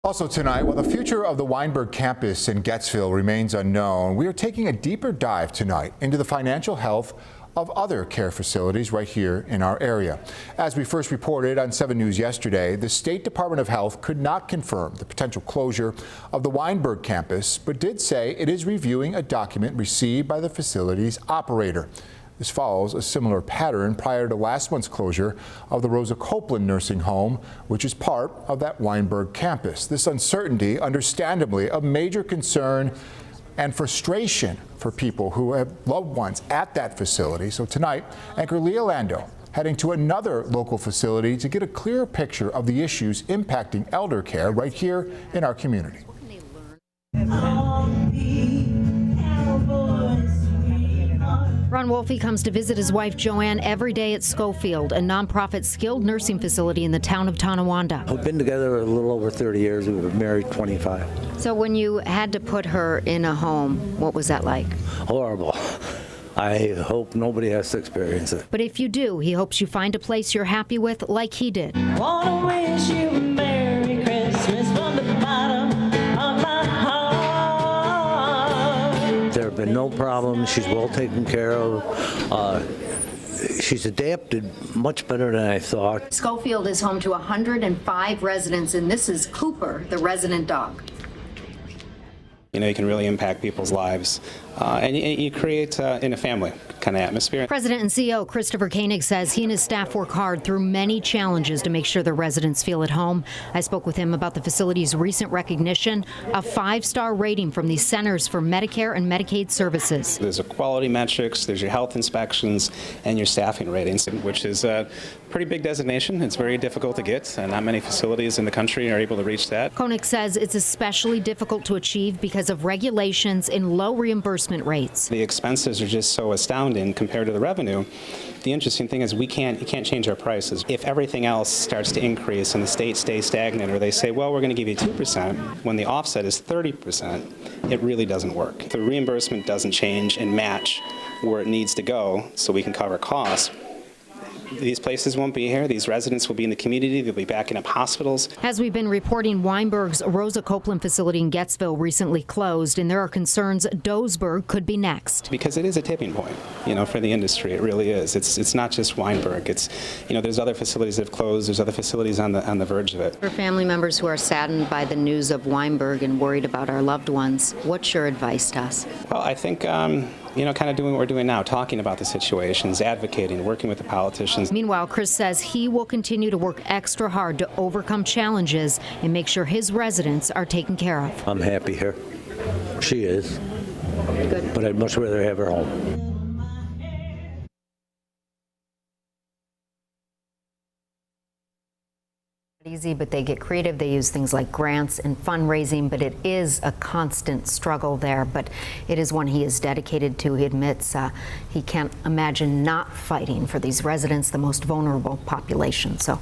Also tonight, while the future of the Weinberg campus in Gettsville remains unknown, we are taking a deeper dive tonight into the financial health of other care facilities right here in our area. As we first reported on 7 News yesterday, the State Department of Health could not confirm the potential closure of the Weinberg campus, but did say it is reviewing a document received by the facility's operator. This follows a similar pattern prior to last month's closure of the Rosa Copeland nursing home, which is part of that Weinberg campus. This uncertainty, understandably, a major concern and frustration for people who have loved ones at that facility. So tonight, anchor Leah Lando heading to another local facility to get a clearer picture of the issues impacting elder care right here in our community. Ron Wolfe comes to visit his wife Joanne every day at Schofield, a nonprofit skilled nursing facility in the town of Tonawanda. We've been together a little over 30 years. We were married 25. So when you had to put her in a home, what was that like? Horrible. I hope nobody has to experience it. But if you do, he hopes you find a place you're happy with like he did. Wanna wish you a Merry Christmas from the bottom of my heart. There have been no problems. She's well taken care of. She's adapted much better than I thought. Schofield is home to 105 residents, and this is Cooper, the resident dog. You know, you can really impact people's lives, and you create in a family kind of atmosphere. President and CEO Christopher Koenig says he and his staff work hard through many challenges to make sure the residents feel at home. I spoke with him about the facility's recent recognition, a 5-star rating from the Centers for Medicare and Medicaid Services. There's a quality metrics, there's your health inspections, and your staffing ratings, which is a pretty big designation. It's very difficult to get, and not many facilities in the country are able to reach that. Koenig says it's especially difficult to achieve because of regulations and low reimbursement rates. The expenses are just so astounding compared to the revenue. The interesting thing is you can't change our prices. If everything else starts to increase and the state stays stagnant, or they say, well, we're going to give you 2% when the offset is 30%, it really doesn't work. If the reimbursement doesn't change and match where it needs to go so we can cover costs, these places won't be here. These residents will be in the community. They'll be backing up hospitals. As we've been reporting, Weinberg's Rosa Copeland facility in Gettsville recently closed, and there are concerns Doesburg could be next. Because it is a tipping point, you know, for the industry. It really is. It's not just Weinberg. It's, you know, there's other facilities that have closed. There's other facilities on the verge of it. For family members who are saddened by the news of Weinberg and worried about our loved ones, what's your advice to us? Well, I think, you know, kind of doing what we're doing now, talking about the situations, advocating, working with the politicians. Meanwhile, Chris says he will continue to work extra hard to overcome challenges and make sure his residents are taken care of. I'm happy here. She is. Good. But I'd much rather have her home. Easy, but they get creative. They use things like grants and fundraising, but it is a constant struggle there. But it is one he is dedicated to. He admits he can't imagine not fighting for these residents, the most vulnerable population. So